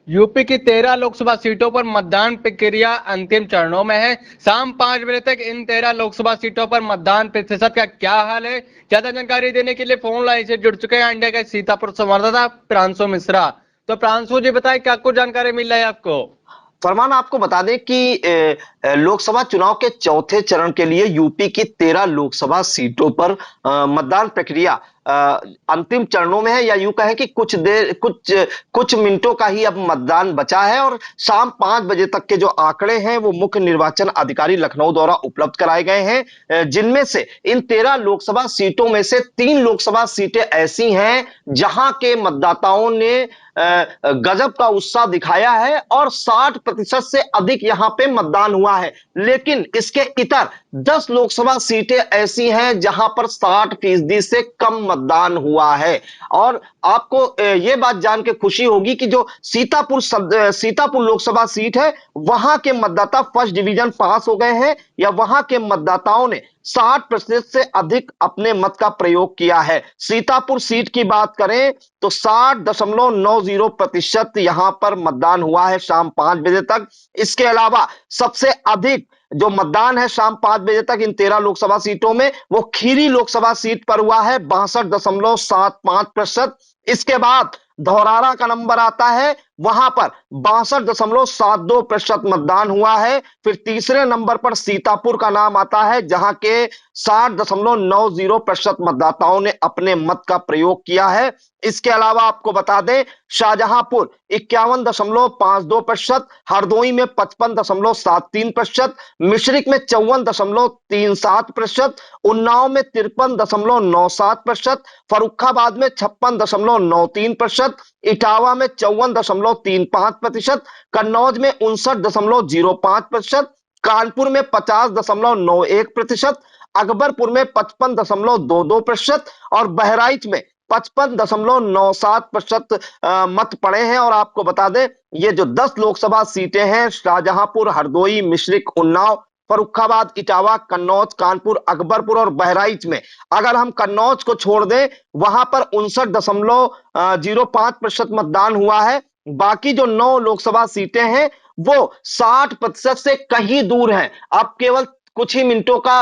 UP की 13 लोकसभा सीटों पर मतदान प्रक्रिया अंतिम चरणों में है। शाम 5 बजे तक इन 13 लोकसभा सीटों पर मतदान प्रतिशत का क्या हाल है, ज्यादा जानकारी देने के लिए फोन लाइन से जुड़ चुके हैं इंडिया के सीतापुर संवाददाता प्रांशु मिश्रा। तो प्रांशु जी बताएं, क्या कुछ जानकारी मिल रही है आपको? फरमान, आपको बता दें कि लोकसभा चुनाव के चौथे चरण के लिए यूपी की 13 लोकसभा सीटों पर मतदान प्रक्रिया अंतिम चरणों में है, या यूं कहें कि कुछ मिनटों का ही अब मतदान बचा है। और शाम 5 बजे तक के जो आंकड़े हैं वो मुख्य निर्वाचन अधिकारी लखनऊ द्वारा उपलब्ध कराए गए हैं, जिनमें से इन 13 लोकसभा सीटों में से 3 लोकसभा सीटें ऐसी हैं जहां के मतदाताओं ने गजब का उत्साह दिखाया है और 60% से अधिक यहां पे मतदान हुआ है। लेकिन इसके इतर 10 लोकसभा सीटें ऐसी हैं जहां पर 60% से कम मतदान हुआ है। और आपको यह बात जान के खुशी होगी कि जो सीतापुर लोकसभा सीट है, वहां के मतदाता फर्स्ट डिवीजन पास हो गए हैं, या वहां के मतदाताओं ने 60% से अधिक अपने मत का प्रयोग किया है। सीतापुर सीट की बात करें तो 60.90% यहां पर मतदान हुआ है शाम 5 बजे तक। इसके अलावा सबसे अधिक जो मतदान है शाम 5 बजे तक इन 13 लोकसभा सीटों में, वो खीरी लोकसभा सीट पर हुआ है 62.75%। इसके बाद धौरारा का नंबर आता है, वहां पर 62.72% मतदान हुआ है। फिर तीसरे नंबर पर सीतापुर का नाम आता है, जहां के 60.90% मतदाताओं ने अपने मत का प्रयोग किया है। इसके अलावा आपको बता दें, शाहजहांपुर 51.52%, हरदोई में 55.73%, मिश्रिक में 54.37%, उन्नाव में 53.97%, फर्रुखाबाद में 56.93%, इटावा में 54.35%, कन्नौज में 59.05%, कानपुर में 50.91%, अकबरपुर में 55.22% और बहराइच में 55.97% मत पड़े हैं। और आपको बता दें, ये जो 10 लोकसभा सीटें हैं, शाहजहांपुर, हरदोई, मिश्रिक, उन्नाव, फर्रुखाबाद, इटावा, कन्नौज, कानपुर, अकबरपुर और बहराइच में अगर हम कन्नौज को छोड़ दें, वहां पर 59.05% मतदान हुआ है। बाकी जो 9 लोकसभा सीटें हैं वो 60% से कहीं दूर हैं। अब केवल कुछ ही मिनटों का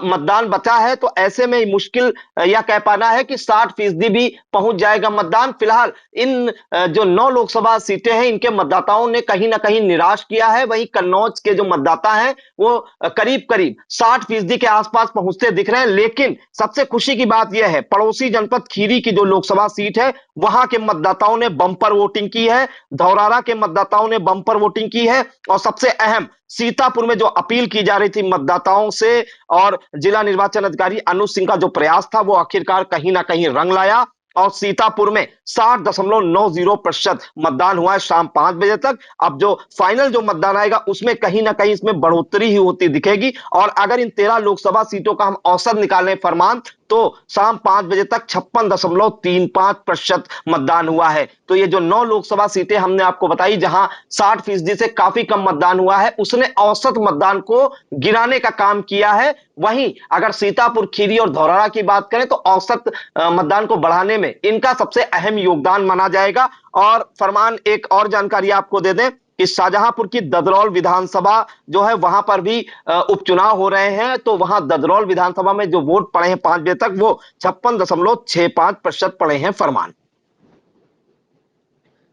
मतदान बचा है, तो ऐसे में मुश्किल यह कह पाना है कि 60% भी पहुंच जाएगा मतदान। फिलहाल इन जो 9 लोकसभा सीटें हैं, इनके मतदाताओं ने कहीं ना कहीं निराश किया है। वहीं कन्नौज के जो मतदाता हैं वो करीब करीब 60% के आसपास पहुंचते दिख रहे हैं। लेकिन सबसे खुशी की बात यह है, पड़ोसी जनपद खीरी की जो लोकसभा सीट है, वहां के मतदाताओं ने बंपर वोटिंग की है, धौरारा के मतदाताओं ने बंपर वोटिंग की है, और सबसे अहम सीतापुर में जो अपील की जा रही थी मतदाताओं से और जिला निर्वाचन अधिकारी अनुज सिंह का जो प्रयास था, वो आखिरकार कहीं ना कहीं रंग लाया और सीतापुर में 60.90% मतदान हुआ है शाम 5 बजे तक। अब जो फाइनल जो मतदान आएगा उसमें कहीं ना कहीं इसमें बढ़ोतरी ही होती दिखेगी। और अगर इन 13 लोकसभा सीटों का हम औसत निकालें फरमान, तो शाम 5 बजे तक 56.35% मतदान हुआ है। तो ये जो 9 लोकसभा सीटें हमने आपको बताई जहां 60% से काफी कम मतदान हुआ है, उसने औसत मतदान को गिराने का काम किया है। वहीं अगर सीतापुर, खीरी और धौरारा की बात करें तो औसत मतदान को बढ़ाने में इनका सबसे अहम योगदान माना जाएगा। और फरमान, एक और जानकारी आपको दे दें कि शाहजहांपुर की ददरौल विधानसभा जो है, वहां पर भी उपचुनाव हो रहे हैं। तो वहां ददरौल विधानसभा में जो वोट पड़े हैं 5 बजे तक, वो 56.65% पड़े हैं फरमान।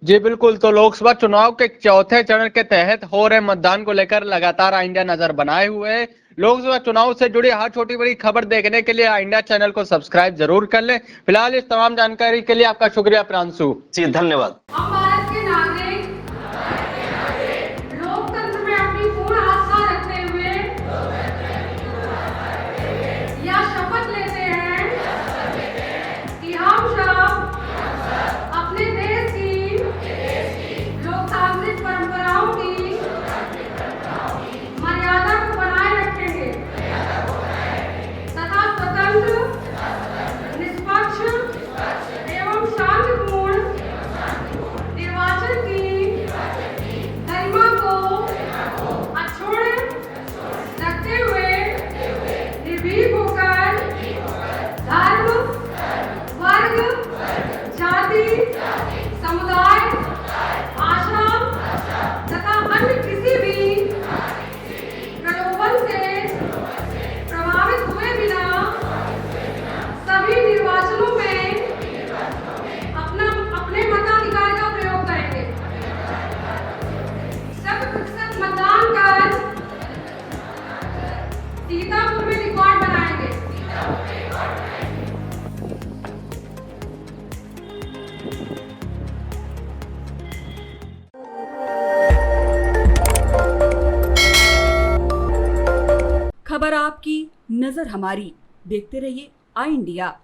जी बिल्कुल। तो लोकसभा चुनाव के चौथे चरण के तहत हो रहे मतदान को लेकर लगातार इंडिया नजर बनाए हुए है। लोकसभा चुनाव से जुड़ी हर छोटी बड़ी खबर देखने के लिए इंडिया चैनल को सब्सक्राइब जरूर कर लें। फिलहाल इस तमाम जानकारी के लिए आपका शुक्रिया प्रांशु जी, धन्यवाद। हम भारत के नागरिक लोकतंत्र में अपनी पूर्ण आस्था रखते हुए यह शपथ लेते हैं कि हम सब अपने देश की लोकतांत्रिक परंपराओं की मर्यादा को बनाए रखेंगे तथा स्वतंत्र, निष्पक्ष एवं शांतिपूर्ण नजर हमारी। देखते रहिए आई इंडिया।